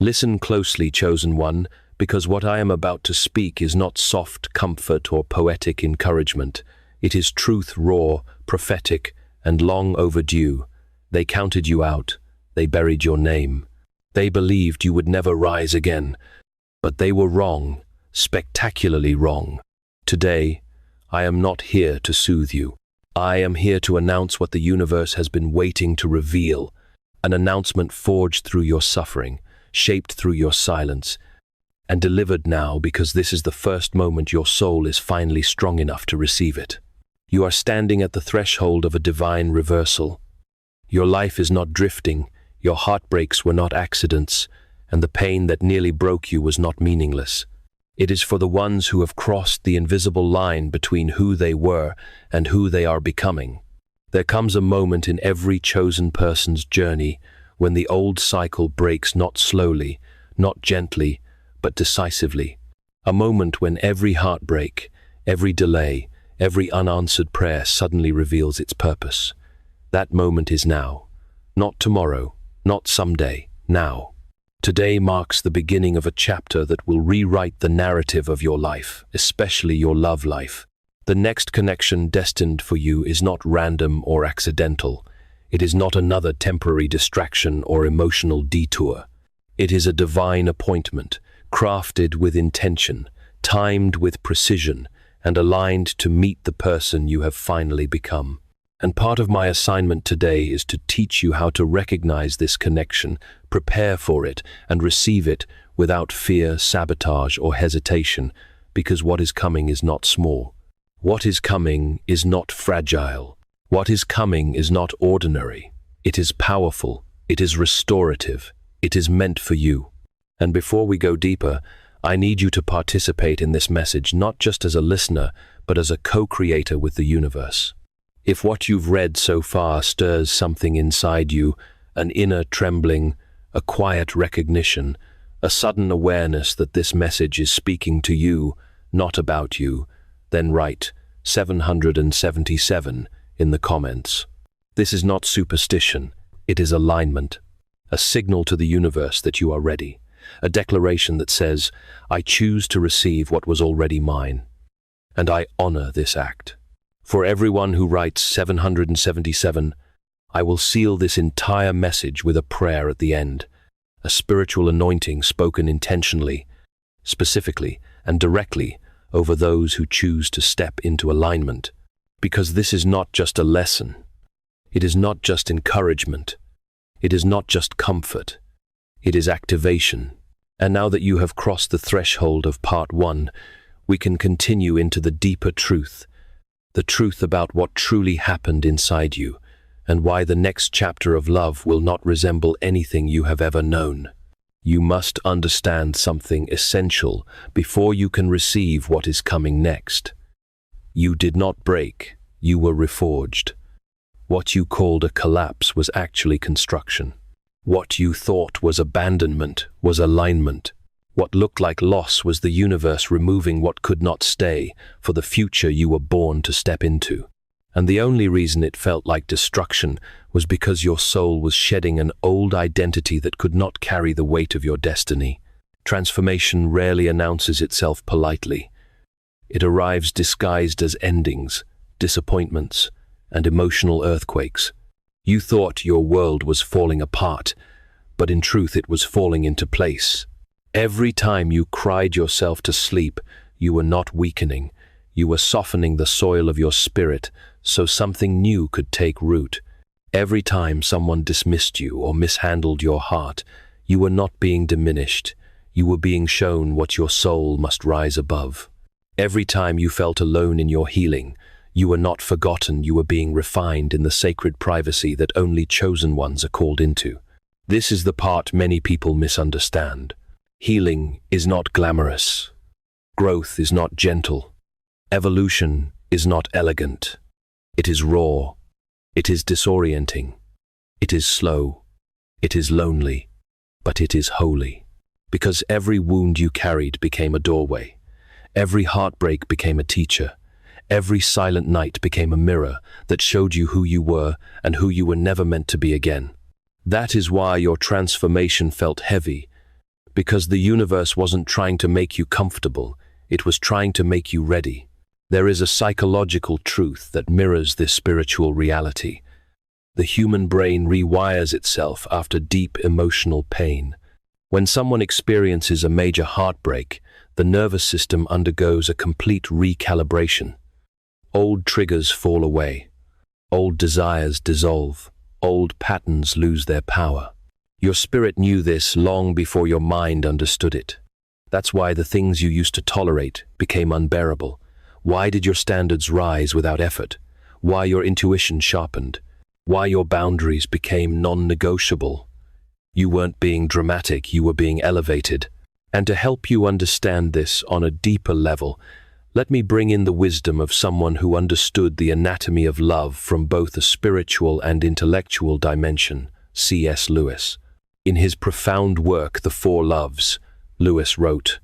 Listen closely, chosen one, because what I am about to speak is not soft comfort or poetic encouragement. It is truth raw, prophetic, and long overdue. They counted you out. They buried your name. They believed you would never rise again. But they were wrong, spectacularly wrong. Today, I am not here to soothe you. I am here to announce what the universe has been waiting to reveal, an announcement forged through your suffering, shaped through your silence, and delivered now because this is the first moment your soul is finally strong enough to receive it. You are standing at the threshold of a divine reversal. Your life is not drifting, your heartbreaks were not accidents, and the pain that nearly broke you was not meaningless. It is for the ones who have crossed the invisible line between who they were and who they are becoming. There comes a moment in every chosen person's journey when the old cycle breaks not slowly, not gently, but decisively. A moment when every heartbreak, every delay, every unanswered prayer suddenly reveals its purpose. That moment is now. Not tomorrow, not someday, now. Today marks the beginning of a chapter that will rewrite the narrative of your life, especially your love life. The next connection destined for you is not random or accidental. It is not another temporary distraction or emotional detour. It is a divine appointment, crafted with intention, timed with precision, and aligned to meet the person you have finally become. And part of my assignment today is to teach you how to recognize this connection, prepare for it, and receive it without fear, sabotage, or hesitation, because what is coming is not small. What is coming is not fragile. What is coming is not ordinary. It is powerful. It is restorative. It is meant for you. And before we go deeper, I need you to participate in this message not just as a listener, but as a co-creator with the universe. If what you've read so far stirs something inside you, an inner trembling, a quiet recognition, a sudden awareness that this message is speaking to you, not about you, then write 777 in the comments. This is not superstition, it is alignment, a signal to the universe that you are ready, a declaration that says, I choose to receive what was already mine, and I honor this act. For everyone who writes 777, I will seal this entire message with a prayer at the end, a spiritual anointing spoken intentionally, specifically, and directly over those who choose to step into alignment. Because this is not just a lesson. It is not just encouragement. It is not just comfort. It is activation. And now that you have crossed the threshold of part 1, we can continue into the deeper truth, the truth about what truly happened inside you, and why the next chapter of love will not resemble anything you have ever known. You must understand something essential before you can receive what is coming next. You did not break, you were reforged. What you called a collapse was actually construction. What you thought was abandonment was alignment. What looked like loss was the universe removing what could not stay for the future you were born to step into. And the only reason it felt like destruction was because your soul was shedding an old identity that could not carry the weight of your destiny. Transformation rarely announces itself politely. It arrives disguised as endings, disappointments, and emotional earthquakes. You thought your world was falling apart, but in truth it was falling into place. Every time you cried yourself to sleep, you were not weakening. You were softening the soil of your spirit so something new could take root. Every time someone dismissed you or mishandled your heart, you were not being diminished. You were being shown what your soul must rise above. Every time you felt alone in your healing, you were not forgotten, you were being refined in the sacred privacy that only chosen ones are called into. This is the part many people misunderstand. Healing is not glamorous. Growth is not gentle. Evolution is not elegant. It is raw. It is disorienting. It is slow. It is lonely. But it is holy. Because every wound you carried became a doorway. Every heartbreak became a teacher. Every silent night became a mirror that showed you who you were and who you were never meant to be again. That is why your transformation felt heavy, Because the universe wasn't trying to make you comfortable, it was trying to make you ready. There is a psychological truth that mirrors this spiritual reality. The human brain rewires itself after deep emotional pain. When someone experiences a major heartbreak, the nervous system undergoes a complete recalibration. Old triggers fall away. Old desires dissolve. Old patterns lose their power. Your spirit knew this long before your mind understood it. That's why the things you used to tolerate became unbearable. Why did your standards rise without effort? Why your intuition sharpened? Why your boundaries became non-negotiable? You weren't being dramatic, you were being elevated. And to help you understand this on a deeper level, let me bring in the wisdom of someone who understood the anatomy of love from both a spiritual and intellectual dimension, C.S. Lewis. In his profound work, The Four Loves, Lewis wrote,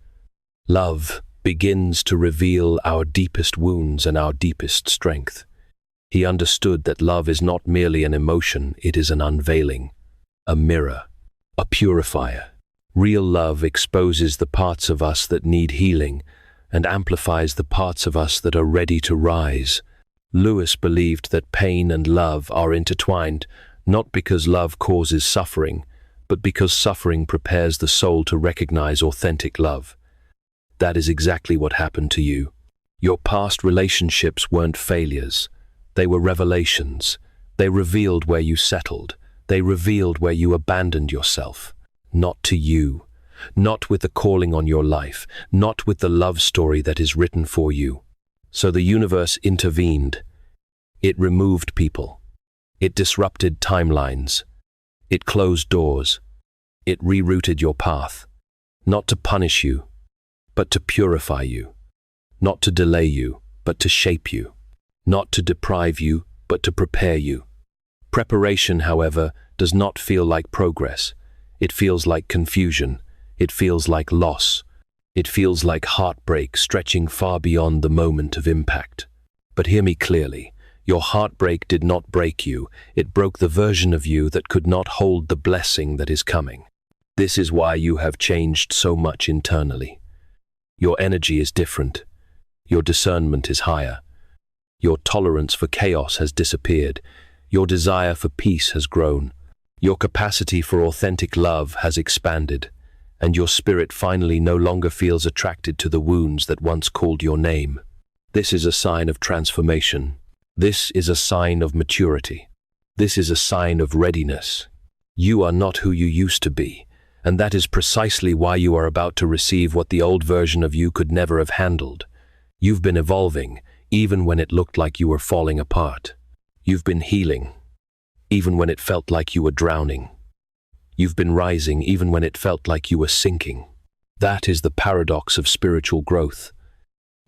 "Love begins to reveal our deepest wounds and our deepest strength." He understood that love is not merely an emotion, it is an unveiling, a mirror, a purifier. Real love exposes the parts of us that need healing and amplifies the parts of us that are ready to rise. Lewis believed that pain and love are intertwined, not because love causes suffering, but because suffering prepares the soul to recognize authentic love. That is exactly what happened to you. Your past relationships weren't failures. They were revelations. They revealed where you settled. They revealed where you abandoned yourself. Not to you. Not with the calling on your life. Not with the love story that is written for you. So the universe intervened. It removed people. It disrupted timelines. It closed doors. It rerouted your path. Not to punish you, but to purify you. Not to delay you, but to shape you. Not to deprive you, but to prepare you. Preparation, however, does not feel like progress. It feels like confusion. It feels like loss. It feels like heartbreak stretching far beyond the moment of impact. But hear me clearly. Your heartbreak did not break you. It broke the version of you that could not hold the blessing that is coming. This is why you have changed so much internally. Your energy is different. Your discernment is higher. Your tolerance for chaos has disappeared. Your desire for peace has grown. Your capacity for authentic love has expanded. And your spirit finally no longer feels attracted to the wounds that once called your name. This is a sign of transformation. This is a sign of maturity. This is a sign of readiness. You are not who you used to be, and that is precisely why you are about to receive what the old version of you could never have handled. You've been evolving, even when it looked like you were falling apart. You've been healing, even when it felt like you were drowning. You've been rising, even when it felt like you were sinking. That is the paradox of spiritual growth.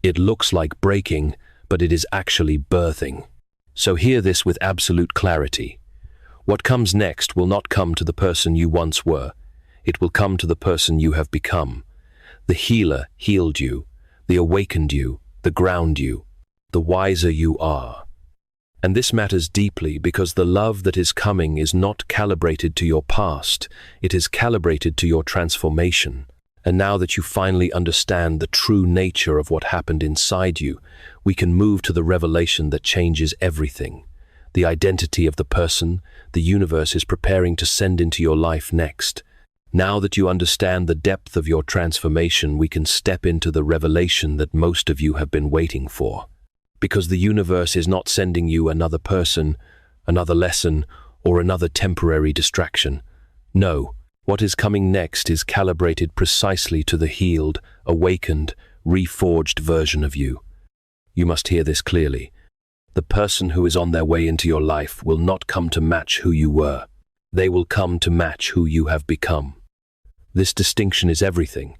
It looks like breaking, but it is actually birthing. So hear this with absolute clarity. What comes next will not come to the person you once were. It will come to the person you have become. The healer healed you, the awakened you, the ground you, the wiser you are. And this matters deeply because the love that is coming is not calibrated to your past, it is calibrated to your transformation. And now that you finally understand the true nature of what happened inside you, we can move to the revelation that changes everything. The identity of the person the universe is preparing to send into your life next. Now that you understand the depth of your transformation, we can step into the revelation that most of you have been waiting for. Because the universe is not sending you another person, another lesson, or another temporary distraction. No. What is coming next is calibrated precisely to the healed, awakened, reforged version of you. You must hear this clearly. The person who is on their way into your life will not come to match who you were. They will come to match who you have become. This distinction is everything,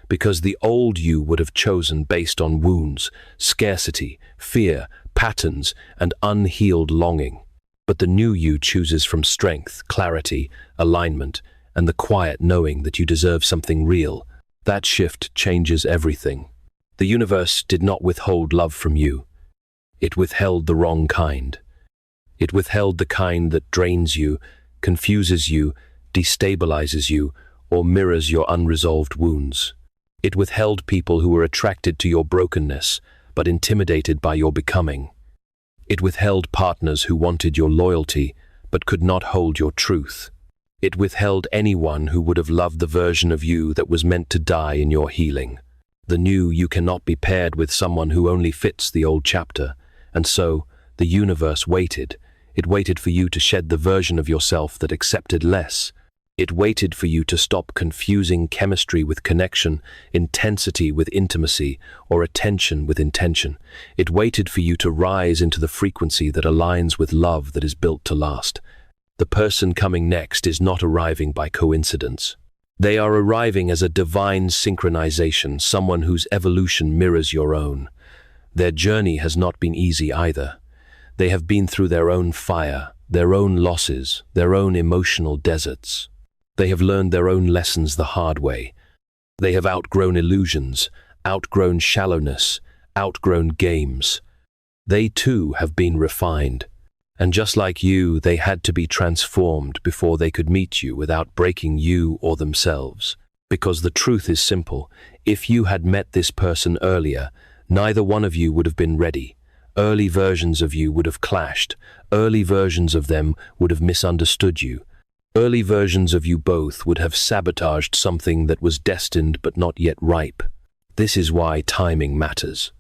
because the old you would have chosen based on wounds, scarcity, fear, patterns, and unhealed longing. But the new you chooses from strength, clarity, alignment, and the quiet knowing that you deserve something real. That shift changes everything. The universe did not withhold love from you. It withheld the wrong kind. It withheld the kind that drains you, confuses you, destabilizes you, or mirrors your unresolved wounds. It withheld people who were attracted to your brokenness, but intimidated by your becoming. It withheld partners who wanted your loyalty, but could not hold your truth. It withheld anyone who would have loved the version of you that was meant to die in your healing. The new you cannot be paired with someone who only fits the old chapter, and so the universe waited. It waited for you to shed the version of yourself that accepted less. It waited for you to stop confusing chemistry with connection, intensity with intimacy, or attention with intention. It waited for you to rise into the frequency that aligns with love that is built to last. The person coming next is not arriving by coincidence. They are arriving as a divine synchronization, someone whose evolution mirrors your own. Their journey has not been easy either. They have been through their own fire, their own losses, their own emotional deserts. They have learned their own lessons the hard way. They have outgrown illusions, outgrown shallowness, outgrown games. They too have been refined. And just like you, they had to be transformed before they could meet you without breaking you or themselves. Because the truth is simple. If you had met this person earlier, neither one of you would have been ready. Early versions of you would have clashed. Early versions of them would have misunderstood you. Early versions of you both would have sabotaged something that was destined but not yet ripe. This is why timing matters.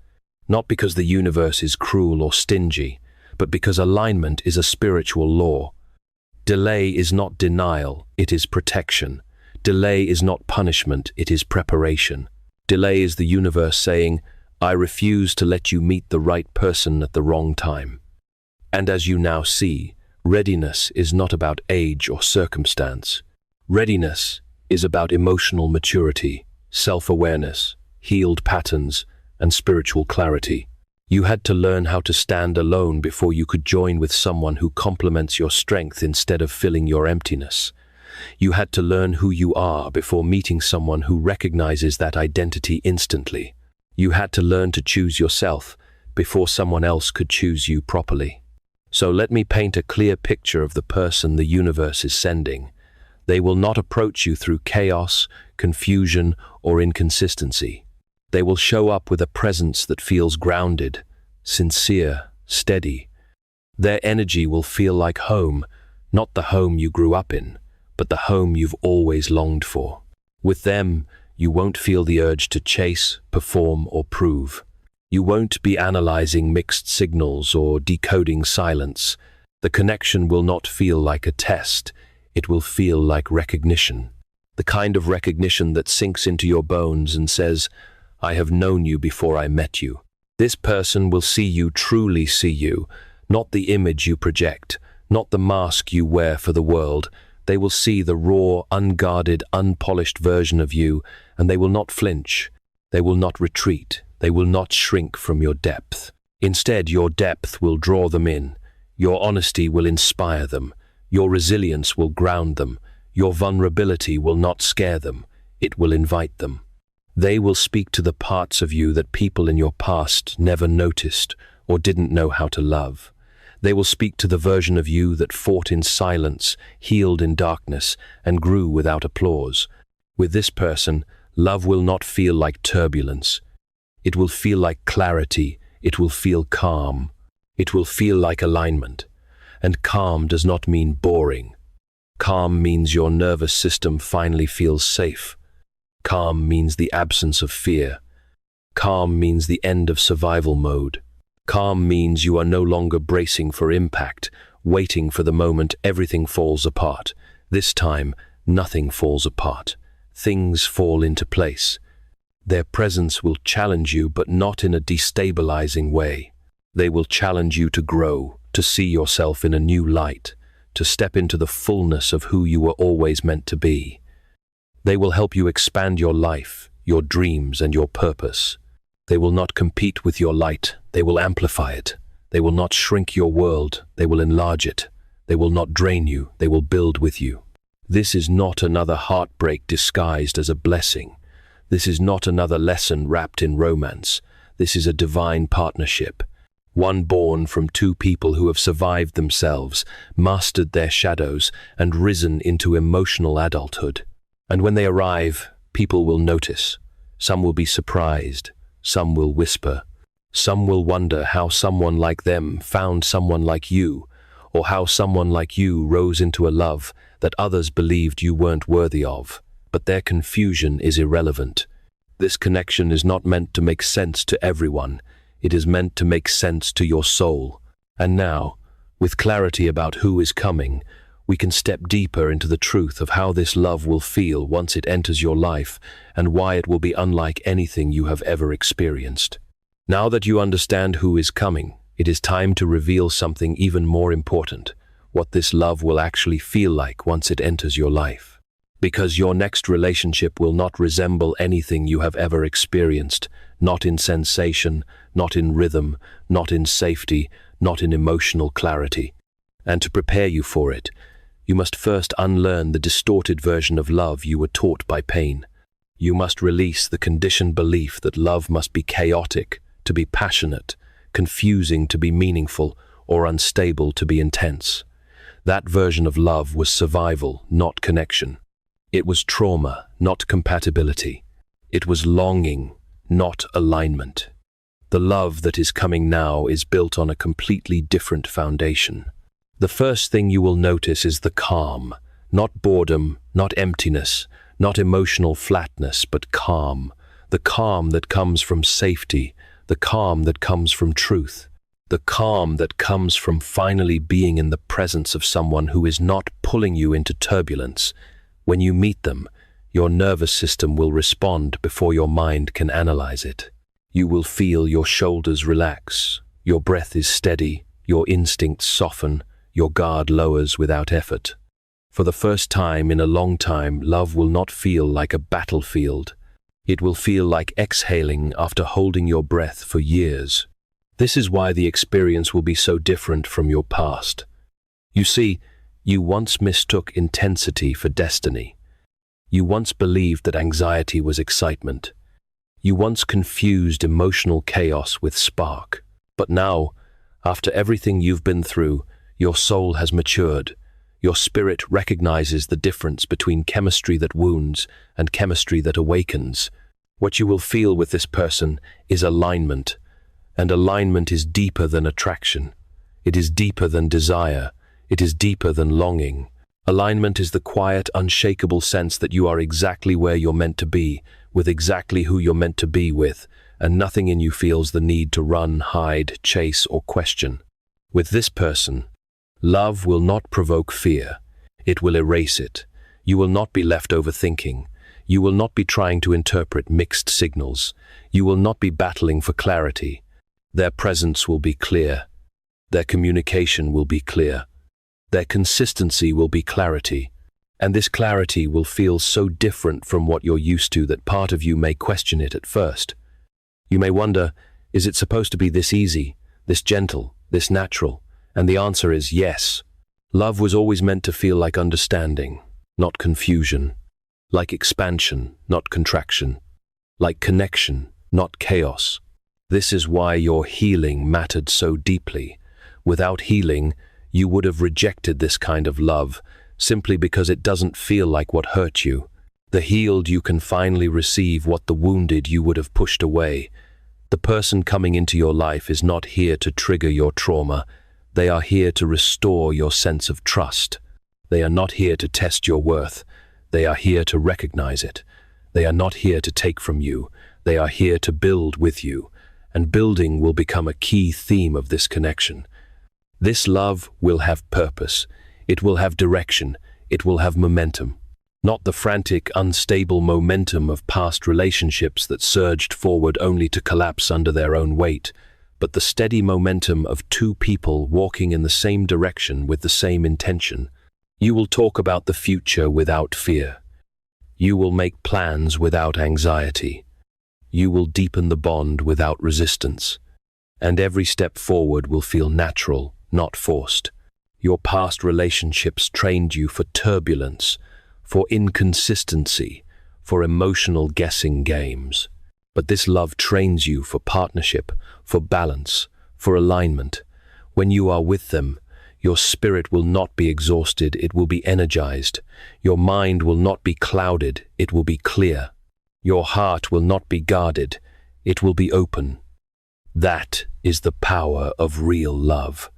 Not because the universe is cruel or stingy, but because alignment is a spiritual law. Delay is not denial, it is protection. Delay is not punishment, it is preparation. Delay is the universe saying, I refuse to let you meet the right person at the wrong time. And as you now see, readiness is not about age or circumstance. Readiness is about emotional maturity, self-awareness, healed patterns, and spiritual clarity. You had to learn how to stand alone before you could join with someone who complements your strength instead of filling your emptiness. You had to learn who you are before meeting someone who recognizes that identity instantly. You had to learn to choose yourself before someone else could choose you properly. So let me paint a clear picture of the person the universe is sending. They will not approach you through chaos, confusion, or inconsistency. They will show up with a presence that feels grounded, sincere, steady. Their energy will feel like home, not the home you grew up in, but the home you've always longed for. With them, you won't feel the urge to chase, perform, or prove. You won't be analyzing mixed signals or decoding silence. The connection will not feel like a test. It will feel like recognition. The kind of recognition that sinks into your bones and says, I have known you before I met you. This person will see you, truly see you, not the image you project, not the mask you wear for the world. They will see the raw, unguarded, unpolished version of you, and they will not flinch. They will not retreat. They will not shrink from your depth. Instead, your depth will draw them in. Your honesty will inspire them. Your resilience will ground them. Your vulnerability will not scare them. It will invite them. They will speak to the parts of you that people in your past never noticed or didn't know how to love. They will speak to the version of you that fought in silence, healed in darkness, and grew without applause. With this person, love will not feel like turbulence. It will feel like clarity. It will feel calm. It will feel like alignment. And calm does not mean boring. Calm means your nervous system finally feels safe. Calm means the absence of fear. Calm means the end of survival mode. Calm means you are no longer bracing for impact, waiting for the moment everything falls apart. This time, nothing falls apart. Things fall into place. Their presence will challenge you, but not in a destabilizing way. They will challenge you to grow, to see yourself in a new light, to step into the fullness of who you were always meant to be. They will help you expand your life, your dreams, and your purpose. They will not compete with your light, they will amplify it. They will not shrink your world, they will enlarge it. They will not drain you, they will build with you. This is not another heartbreak disguised as a blessing. This is not another lesson wrapped in romance. This is a divine partnership. One born from two people who have survived themselves, mastered their shadows, and risen into emotional adulthood. And when they arrive, people will notice. Some will be surprised. Some will whisper. Some will wonder how someone like them found someone like you, or how someone like you rose into a love that others believed you weren't worthy of. But their confusion is irrelevant. This connection is not meant to make sense to everyone. It is meant to make sense to your soul. And now, with clarity about who is coming, we can step deeper into the truth of how this love will feel once it enters your life and why it will be unlike anything you have ever experienced. Now that you understand who is coming, it is time to reveal something even more important, what this love will actually feel like once it enters your life. Because your next relationship will not resemble anything you have ever experienced, not in sensation, not in rhythm, not in safety, not in emotional clarity. And to prepare you for it, you must first unlearn the distorted version of love you were taught by pain. You must release the conditioned belief that love must be chaotic, to be passionate, confusing to be meaningful, or unstable to be intense. That version of love was survival, not connection. It was trauma, not compatibility. It was longing, not alignment. The love that is coming now is built on a completely different foundation. The first thing you will notice is the calm, not boredom, not emptiness, not emotional flatness, but calm. The calm that comes from safety, the calm that comes from truth, the calm that comes from finally being in the presence of someone who is not pulling you into turbulence. When you meet them, your nervous system will respond before your mind can analyze it. You will feel your shoulders relax, your breath is steady, your instincts soften, your guard lowers without effort. For the first time in a long time, love will not feel like a battlefield. It will feel like exhaling after holding your breath for years. This is why the experience will be so different from your past. You see, you once mistook intensity for destiny. You once believed that anxiety was excitement. You once confused emotional chaos with spark. But now, after everything you've been through, your soul has matured. Your spirit recognizes the difference between chemistry that wounds and chemistry that awakens. What you will feel with this person is alignment, and alignment is deeper than attraction. It is deeper than desire. It is deeper than longing. Alignment is the quiet, unshakable sense that you are exactly where you're meant to be, with exactly who you're meant to be with, and nothing in you feels the need to run, hide, chase, or question. With this person, love will not provoke fear. It will erase it. You will not be left overthinking. You will not be trying to interpret mixed signals. You will not be battling for clarity. Their presence will be clear. Their communication will be clear. Their consistency will be clarity. And this clarity will feel so different from what you're used to that part of you may question it at first. You may wonder, is it supposed to be this easy, this gentle, this natural? And the answer is yes. Love was always meant to feel like understanding, not confusion. Like expansion, not contraction. Like connection, not chaos. This is why your healing mattered so deeply. Without healing, you would have rejected this kind of love, simply because it doesn't feel like what hurt you. The healed you can finally receive what the wounded you would have pushed away. The person coming into your life is not here to trigger your trauma. They are here to restore your sense of trust. They are not here to test your worth. They are here to recognize it. They are not here to take from you. They are here to build with you. And building will become a key theme of this connection. This love will have purpose. It will have direction. It will have momentum. Not the frantic, unstable momentum of past relationships that surged forward only to collapse under their own weight, but the steady momentum of two people walking in the same direction with the same intention. You will talk about the future without fear. You will make plans without anxiety. You will deepen the bond without resistance. And every step forward will feel natural, not forced. Your past relationships trained you for turbulence, for inconsistency, for emotional guessing games. But this love trains you for partnership, for balance, for alignment. When you are with them, Your spirit will not be exhausted, it will be energized. Your mind will not be clouded, it will be clear. Your heart will not be guarded, it will be open. That is the power of real love.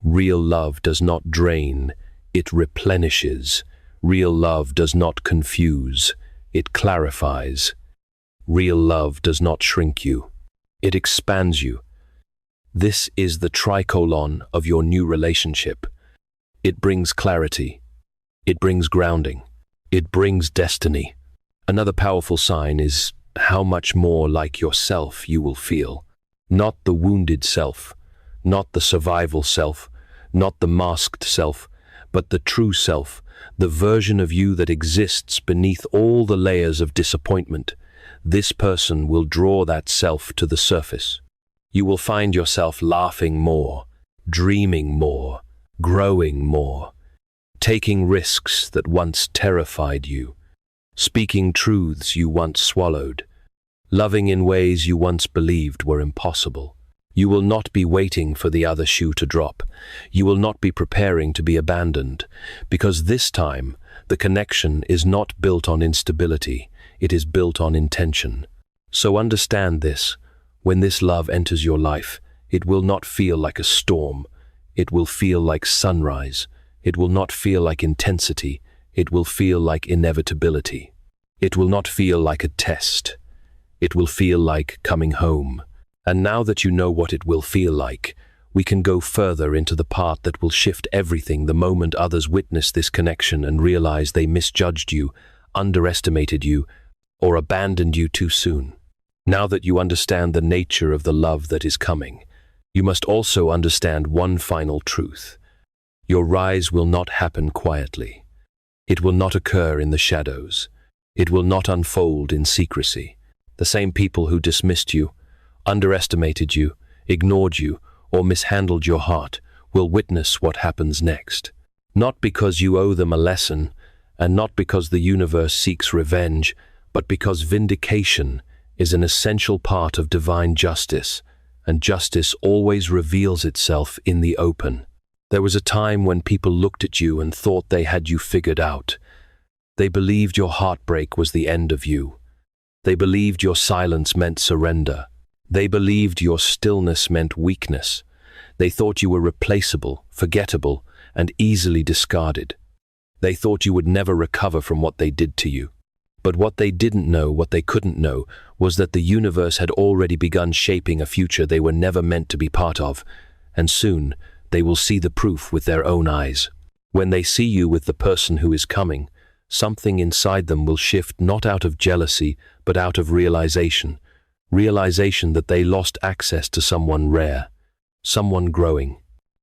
Real love does not drain, it replenishes. Real love does not confuse, it clarifies. Real love does not shrink you, it expands you. This is the tricolon of your new relationship. It brings clarity. It brings grounding. It brings destiny. Another powerful sign is how much more like yourself you will feel. Not the wounded self, not the survival self, not the masked self, but the true self, the version of you that exists beneath all the layers of disappointment. This person will draw that self to the surface. You will find yourself laughing more, dreaming more, growing more, taking risks that once terrified you, speaking truths you once swallowed, loving in ways you once believed were impossible. You will not be waiting for the other shoe to drop. You will not be preparing to be abandoned, because this time the connection is not built on instability, it is built on intention. So understand this. When this love enters your life, it will not feel like a storm. It will feel like sunrise. It will not feel like intensity. It will feel like inevitability. It will not feel like a test. It will feel like coming home. And now that you know what it will feel like, we can go further into the part that will shift everything the moment others witness this connection and realize they misjudged you, underestimated you, or abandoned you too soon. Now that you understand the nature of the love that is coming, you must also understand one final truth. Your rise will not happen quietly. It will not occur in the shadows. It will not unfold in secrecy. The same people who dismissed you, underestimated you, ignored you, or mishandled your heart will witness what happens next. Not because you owe them a lesson, and not because the universe seeks revenge, but because vindication is an essential part of divine justice, and justice always reveals itself in the open. There was a time when people looked at you and thought they had you figured out. They believed your heartbreak was the end of you. They believed your silence meant surrender. They believed your stillness meant weakness. They thought you were replaceable, forgettable, and easily discarded. They thought you would never recover from what they did to you. But what they didn't know, what they couldn't know, was that the universe had already begun shaping a future they were never meant to be part of, and soon they will see the proof with their own eyes. When they see you with the person who is coming, something inside them will shift not out of jealousy, but out of realization that they lost access to someone rare, someone growing,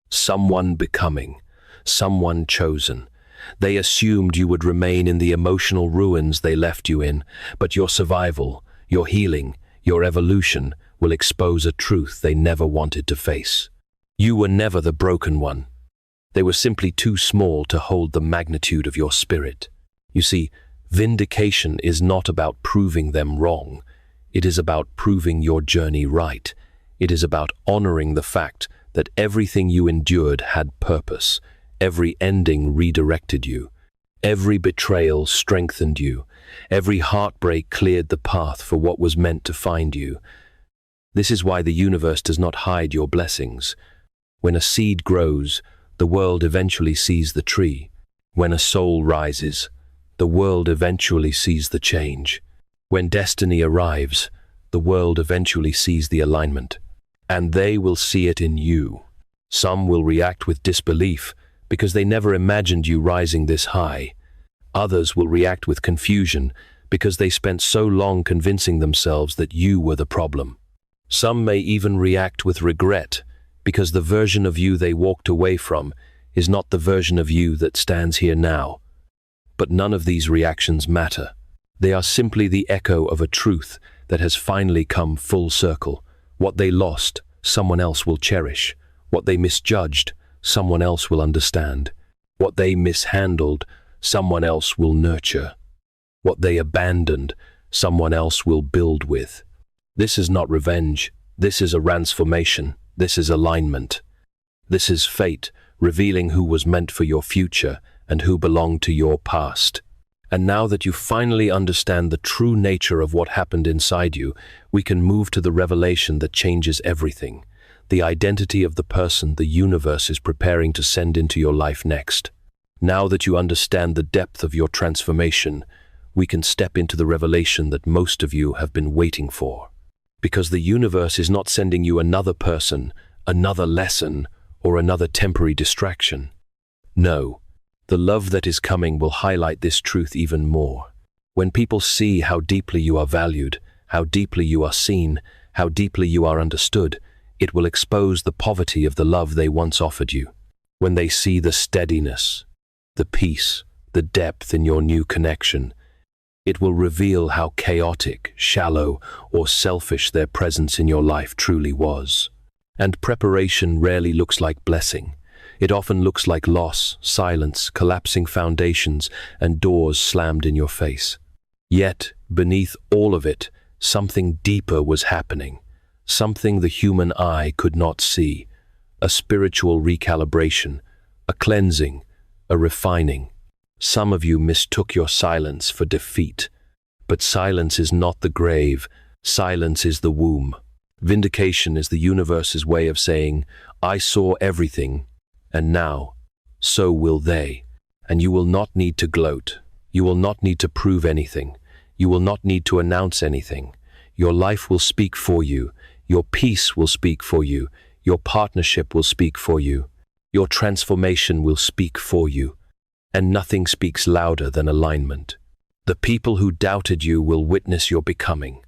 someone becoming, someone chosen. They assumed you would remain in the emotional ruins they left you in, but your survival, your healing, your evolution will expose a truth they never wanted to face. You were never the broken one. They were simply too small to hold the magnitude of your spirit. You see, vindication is not about proving them wrong. It is about proving your journey right. It is about honoring the fact that everything you endured had purpose. Every ending redirected you. Every betrayal strengthened you. Every heartbreak cleared the path for what was meant to find you. This is why the universe does not hide your blessings. When a seed grows, the world eventually sees the tree. When a soul rises, the world eventually sees the change. When destiny arrives, the world eventually sees the alignment. And they will see it in you. Some will react with disbelief, because they never imagined you rising this high. Others will react with confusion because they spent so long convincing themselves that you were the problem. Some may even react with regret because the version of you they walked away from is not the version of you that stands here now. But none of these reactions matter. They are simply the echo of a truth that has finally come full circle. What they lost, someone else will cherish. What they misjudged, someone else will understand. What they mishandled, someone else will nurture. What they abandoned, someone else will build with. This is not revenge. This is a transformation. This is alignment. This is fate revealing who was meant for your future and who belonged to your past. And now that you finally understand the true nature of what happened inside you, we can move to the revelation that changes everything, the identity of the person the universe is preparing to send into your life next. Now that you understand the depth of your transformation, we can step into the revelation that most of you have been waiting for. Because the universe is not sending you another person, another lesson, or another temporary distraction. No, the love that is coming will highlight this truth even more. When people see how deeply you are valued, how deeply you are seen, how deeply you are understood, it will expose the poverty of the love they once offered you. When they see the steadiness, the peace, the depth in your new connection, it will reveal how chaotic, shallow, or selfish their presence in your life truly was. And preparation rarely looks like blessing. It often looks like loss, silence, collapsing foundations, and doors slammed in your face. Yet, beneath all of it, something deeper was happening. Something the human eye could not see. A spiritual recalibration, a cleansing, a refining. Some of you mistook your silence for defeat. But silence is not the grave. Silence is the womb. Vindication is the universe's way of saying, I saw everything, and now, so will they. And you will not need to gloat. You will not need to prove anything. You will not need to announce anything. Your life will speak for you. Your peace will speak for you. Your partnership will speak for you. Your transformation will speak for you. And nothing speaks louder than alignment. The people who doubted you will witness your becoming.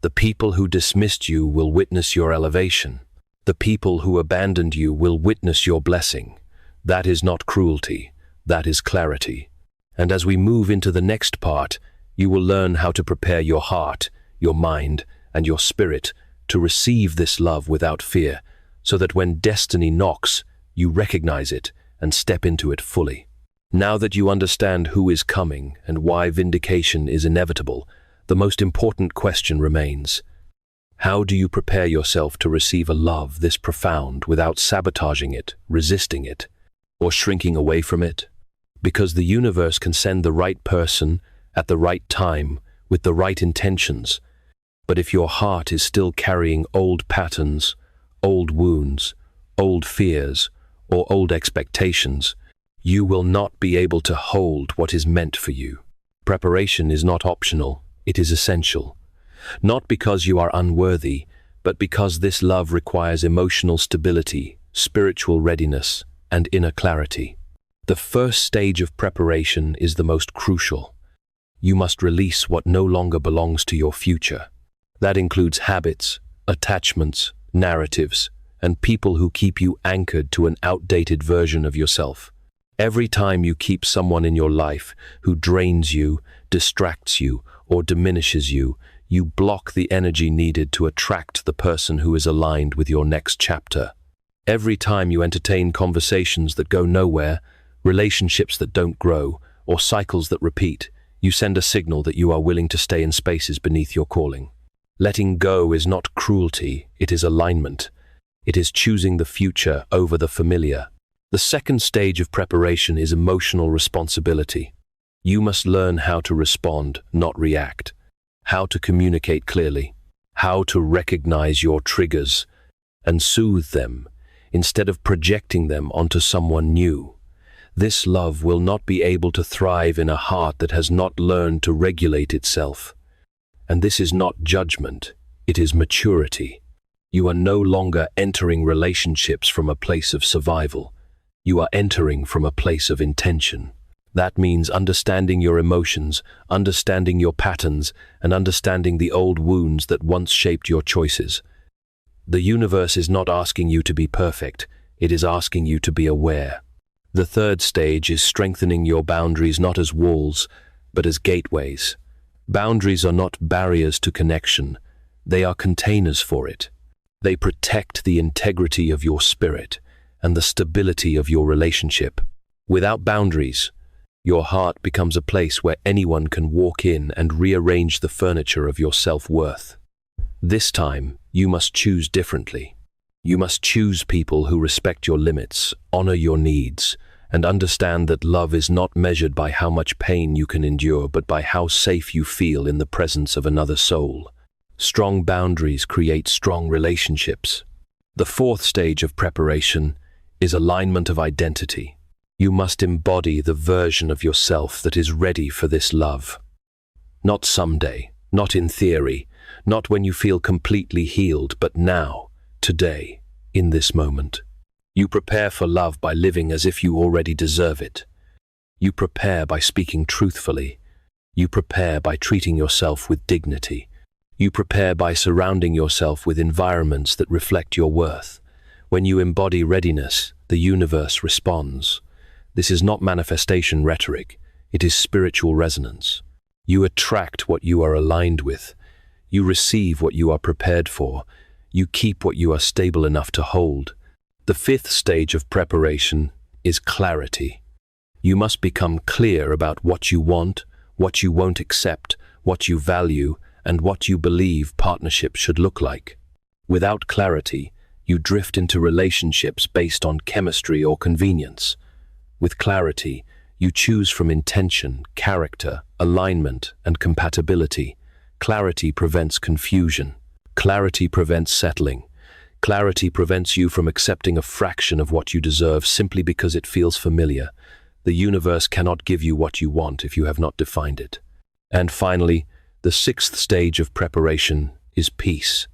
The people who dismissed you will witness your elevation. The people who abandoned you will witness your blessing. That is not cruelty. That is clarity. And as we move into the next part, you will learn how to prepare your heart, your mind, and your spirit to receive this love without fear, so that when destiny knocks, you recognize it and step into it fully. Now that you understand who is coming and why vindication is inevitable, the most important question remains. How do you prepare yourself to receive a love this profound without sabotaging it, resisting it, or shrinking away from it? Because the universe can send the right person at the right time with the right intentions. But if your heart is still carrying old patterns, old wounds, old fears, or old expectations, you will not be able to hold what is meant for you. Preparation is not optional, it is essential. Not because you are unworthy, but because this love requires emotional stability, spiritual readiness, and inner clarity. The first stage of preparation is the most crucial. You must release what no longer belongs to your future. That includes habits, attachments, narratives, and people who keep you anchored to an outdated version of yourself. Every time you keep someone in your life who drains you, distracts you, or diminishes you, you block the energy needed to attract the person who is aligned with your next chapter. Every time you entertain conversations that go nowhere, relationships that don't grow, or cycles that repeat, you send a signal that you are willing to stay in spaces beneath your calling. Letting go is not cruelty, it is alignment. It is choosing the future over the familiar. The second stage of preparation is emotional responsibility. You must learn how to respond, not react. How to communicate clearly. How to recognize your triggers and soothe them instead of projecting them onto someone new. This love will not be able to thrive in a heart that has not learned to regulate itself. And this is not judgment, it is maturity. You are no longer entering relationships from a place of survival. You are entering from a place of intention. That means understanding your emotions, understanding your patterns, and understanding the old wounds that once shaped your choices. The universe is not asking you to be perfect, it is asking you to be aware. The third stage is strengthening your boundaries not as walls, but as gateways. Boundaries are not barriers to connection, they are containers for it. They protect the integrity of your spirit and the stability of your relationship. Without boundaries, your heart becomes a place where anyone can walk in and rearrange the furniture of your self-worth. This time, you must choose differently. You must choose people who respect your limits, honor your needs, and understand that love is not measured by how much pain you can endure, but by how safe you feel in the presence of another soul. Strong boundaries create strong relationships. The fourth stage of preparation is alignment of identity. You must embody the version of yourself that is ready for this love. Not someday, not in theory, not when you feel completely healed, but now, today, in this moment. You prepare for love by living as if you already deserve it. You prepare by speaking truthfully. You prepare by treating yourself with dignity. You prepare by surrounding yourself with environments that reflect your worth. When you embody readiness, the universe responds. This is not manifestation rhetoric. It is spiritual resonance. You attract what you are aligned with. You receive what you are prepared for. You keep what you are stable enough to hold. The fifth stage of preparation is clarity. You must become clear about what you want, what you won't accept, what you value, and what you believe partnership should look like. Without clarity, you drift into relationships based on chemistry or convenience. With clarity, you choose from intention, character, alignment, and compatibility. Clarity prevents confusion. Clarity prevents settling. Clarity prevents you from accepting a fraction of what you deserve simply because it feels familiar. The universe cannot give you what you want if you have not defined it. And finally, the sixth stage of preparation is peace.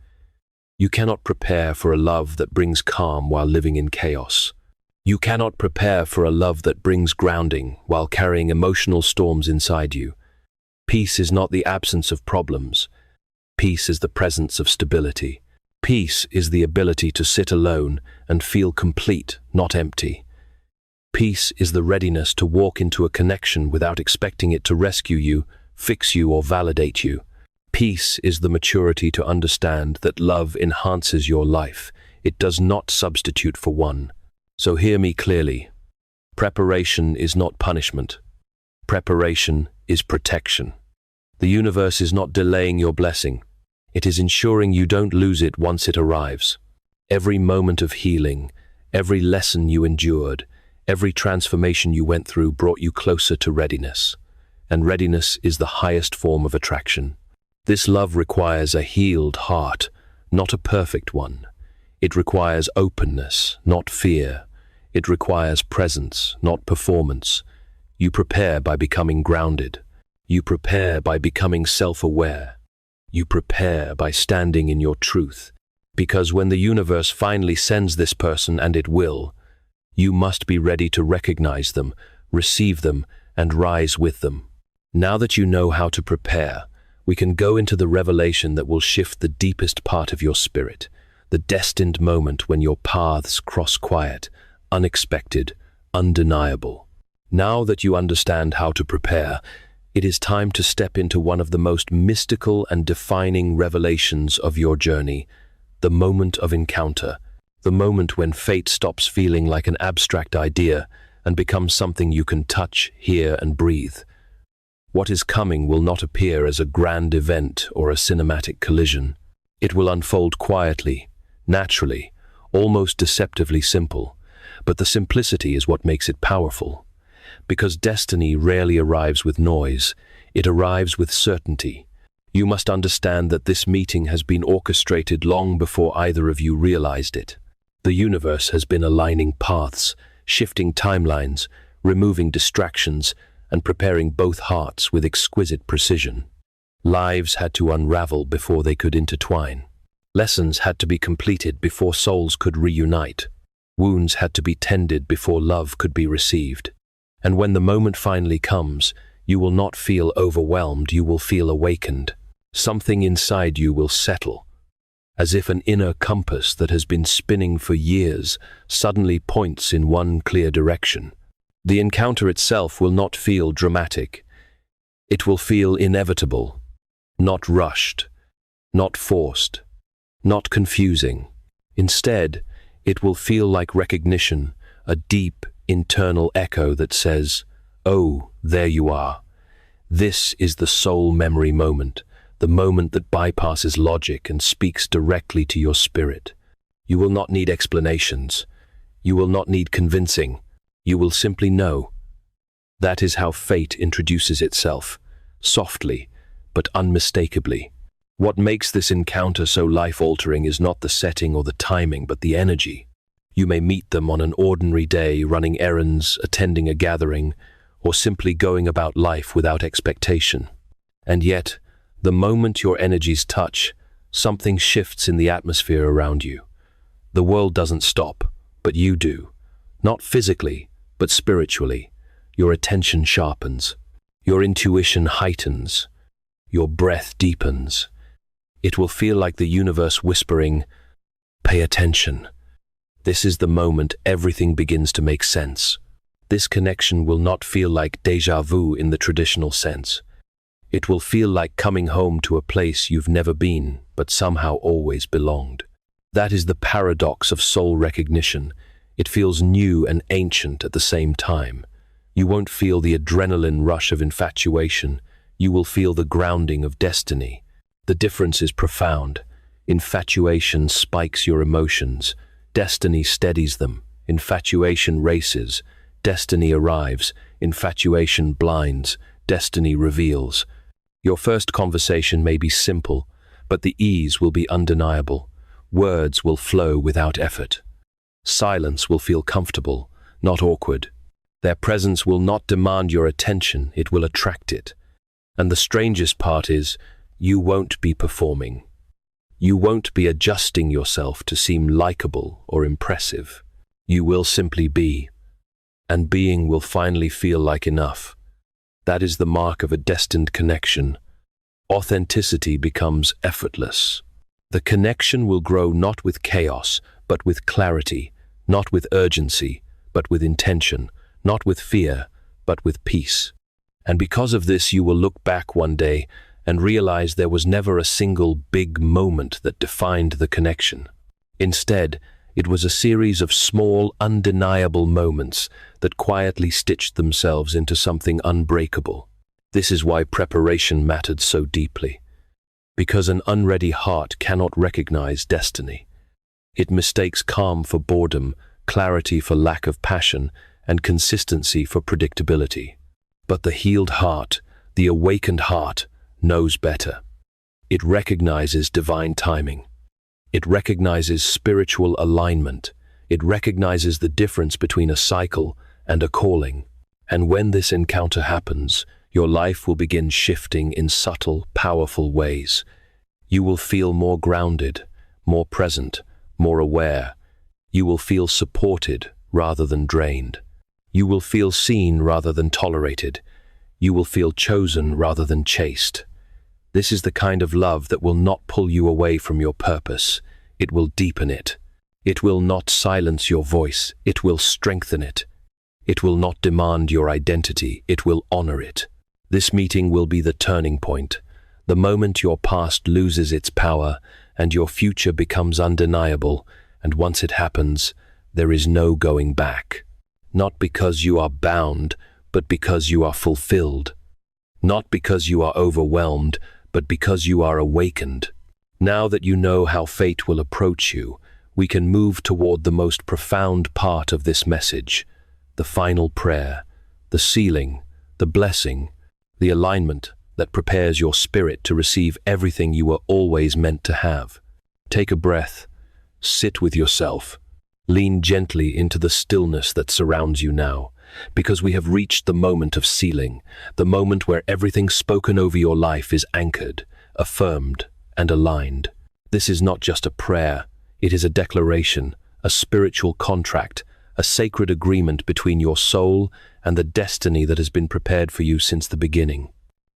You cannot prepare for a love that brings calm while living in chaos. You cannot prepare for a love that brings grounding while carrying emotional storms inside you. Peace is not the absence of problems. Peace is the presence of stability. Peace is the ability to sit alone and feel complete, not empty. Peace is the readiness to walk into a connection without expecting it to rescue you, fix you, or validate you. Peace is the maturity to understand that love enhances your life. It does not substitute for one. So hear me clearly. Preparation is not punishment. Preparation is protection. The universe is not delaying your blessing. It is ensuring you don't lose it once it arrives. Every moment of healing, every lesson you endured, every transformation you went through brought you closer to readiness. And readiness is the highest form of attraction. This love requires a healed heart, not a perfect one. It requires openness, not fear. It requires presence, not performance. You prepare by becoming grounded. You prepare by becoming self-aware. You prepare by standing in your truth. Because when the universe finally sends this person, and it will, you must be ready to recognize them, receive them, and rise with them. Now that you know how to prepare, we can go into the revelation that will shift the deepest part of your spirit, the destined moment when your paths cross quiet, unexpected, undeniable. Now that you understand how to prepare, it is time to step into one of the most mystical and defining revelations of your journey, the moment of encounter, the moment when fate stops feeling like an abstract idea and becomes something you can touch, hear, and breathe. What is coming will not appear as a grand event or a cinematic collision. It will unfold quietly, naturally, almost deceptively simple, but the simplicity is what makes it powerful. Because destiny rarely arrives with noise, it arrives with certainty. You must understand that this meeting has been orchestrated long before either of you realized it. The universe has been aligning paths, shifting timelines, removing distractions, and preparing both hearts with exquisite precision. Lives had to unravel before they could intertwine. Lessons had to be completed before souls could reunite. Wounds had to be tended before love could be received. And when the moment finally comes, you will not feel overwhelmed, you will feel awakened. Something inside you will settle, as if an inner compass that has been spinning for years suddenly points in one clear direction. The encounter itself will not feel dramatic. It will feel inevitable, not rushed, not forced, not confusing. Instead, it will feel like recognition, a deep, internal echo that says, "Oh, there you are." This is the soul memory moment, the moment that bypasses logic and speaks directly to your spirit. You will not need explanations. You will not need convincing. You will simply know. That is how fate introduces itself, softly, but unmistakably. What makes this encounter so life-altering is not the setting or the timing, but the energy. You may meet them on an ordinary day, running errands, attending a gathering, or simply going about life without expectation. And yet, the moment your energies touch, something shifts in the atmosphere around you. The world doesn't stop, but you do. Not physically, but spiritually. Your attention sharpens. Your intuition heightens. Your breath deepens. It will feel like the universe whispering, "Pay attention." This is the moment everything begins to make sense. This connection will not feel like déjà vu in the traditional sense. It will feel like coming home to a place you've never been, but somehow always belonged. That is the paradox of soul recognition. It feels new and ancient at the same time. You won't feel the adrenaline rush of infatuation. You will feel the grounding of destiny. The difference is profound. Infatuation spikes your emotions. Destiny steadies them. Infatuation races. Destiny arrives. Infatuation blinds. Destiny reveals. Your first conversation may be simple, but the ease will be undeniable. Words will flow without effort. Silence will feel comfortable, not awkward. Their presence will not demand your attention, it will attract it. And the strangest part is, you won't be performing. You won't be adjusting yourself to seem likable or impressive. You will simply be. And being will finally feel like enough. That is the mark of a destined connection. Authenticity becomes effortless. The connection will grow not with chaos, but with clarity, not with urgency, but with intention, not with fear, but with peace. And because of this, you will look back one day and realize there was never a single big moment that defined the connection. Instead, it was a series of small, undeniable moments that quietly stitched themselves into something unbreakable. This is why preparation mattered so deeply. Because an unready heart cannot recognize destiny. It mistakes calm for boredom, clarity for lack of passion, and consistency for predictability. But the healed heart, the awakened heart, knows better. It recognizes divine timing. It recognizes spiritual alignment. It recognizes the difference between a cycle and a calling. And when this encounter happens, your life will begin shifting in subtle, powerful ways. You will feel more grounded, more present, more aware. You will feel supported rather than drained. You will feel seen rather than tolerated. You will feel chosen rather than chased. This is the kind of love that will not pull you away from your purpose. It will deepen it. It will not silence your voice. It will strengthen it. It will not demand your identity. It will honor it. This meeting will be the turning point, the moment your past loses its power and your future becomes undeniable, and once it happens, there is no going back. Not because you are bound, but because you are fulfilled. Not because you are overwhelmed, but because you are awakened. Now that you know how fate will approach you, we can move toward the most profound part of this message, the final prayer, the sealing, the blessing, the alignment that prepares your spirit to receive everything you were always meant to have. Take a breath, sit with yourself, lean gently into the stillness that surrounds you now, because we have reached the moment of sealing, the moment where everything spoken over your life is anchored, affirmed, and aligned. This is not just a prayer, it is a declaration, a spiritual contract, a sacred agreement between your soul and the destiny that has been prepared for you since the beginning.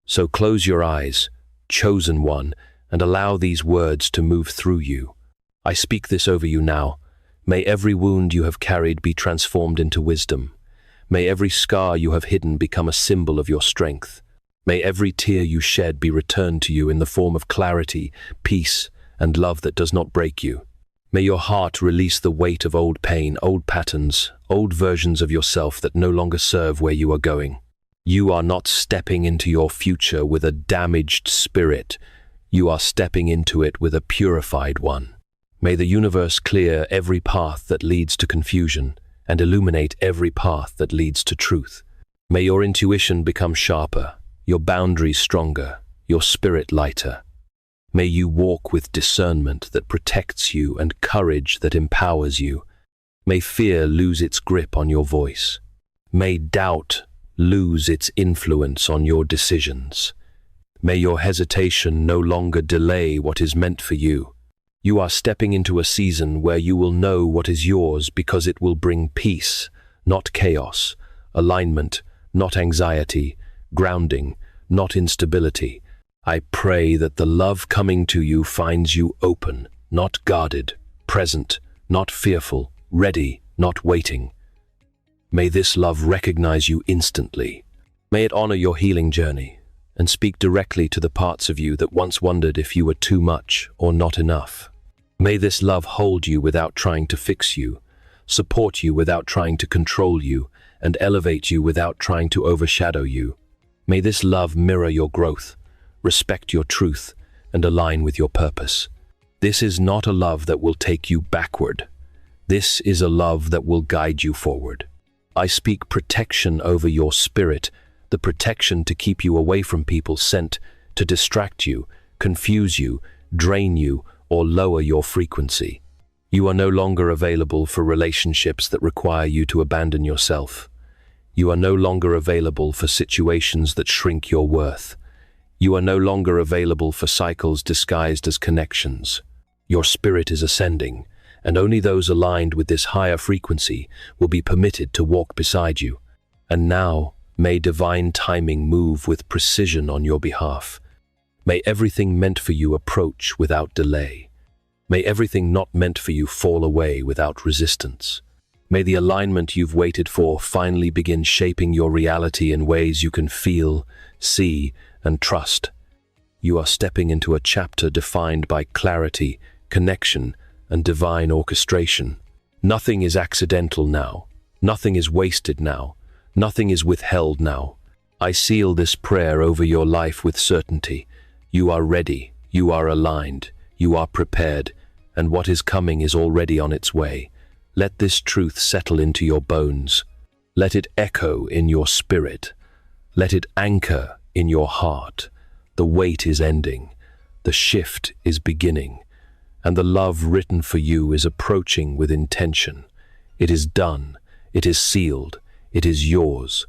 So close your eyes, chosen one, and allow these words to move through you. I speak this over you now. May every wound you have carried be transformed into wisdom. May every scar you have hidden become a symbol of your strength. May every tear you shed be returned to you in the form of clarity, peace, and love that does not break you. May your heart release the weight of old pain, old patterns, old versions of yourself that no longer serve where you are going. You are not stepping into your future with a damaged spirit. You are stepping into it with a purified one. May the universe clear every path that leads to confusion and illuminate every path that leads to truth. May your intuition become sharper, your boundaries stronger, your spirit lighter. May you walk with discernment that protects you and courage that empowers you. May fear lose its grip on your voice. May doubt lose its influence on your decisions. May your hesitation no longer delay what is meant for you. You are stepping into a season where you will know what is yours because it will bring peace, not chaos, alignment, not anxiety, grounding, not instability. I pray that the love coming to you finds you open, not guarded, present, not fearful, ready, not waiting. May this love recognize you instantly. May it honor your healing journey and speak directly to the parts of you that once wondered if you were too much or not enough. May this love hold you without trying to fix you, support you without trying to control you, and elevate you without trying to overshadow you. May this love mirror your growth, respect your truth, and align with your purpose. This is not a love that will take you backward. This is a love that will guide you forward. I speak protection over your spirit, the protection to keep you away from people sent to distract you, confuse you, drain you, or lower your frequency. You are no longer available for relationships that require you to abandon yourself. You are no longer available for situations that shrink your worth. You are no longer available for cycles disguised as connections. Your spirit is ascending, and only those aligned with this higher frequency will be permitted to walk beside you. And now, may divine timing move with precision on your behalf. May everything meant for you approach without delay. May everything not meant for you fall away without resistance. May the alignment you've waited for finally begin shaping your reality in ways you can feel, see, and trust. You are stepping into a chapter defined by clarity, connection, and divine orchestration. Nothing is accidental now. Nothing is wasted now. Nothing is withheld now. I seal this prayer over your life with certainty. You are ready, you are aligned, you are prepared, and what is coming is already on its way. Let this truth settle into your bones. Let it echo in your spirit. Let it anchor in your heart. The wait is ending. The shift is beginning. And the love written for you is approaching with intention. It is done. It is sealed. It is yours.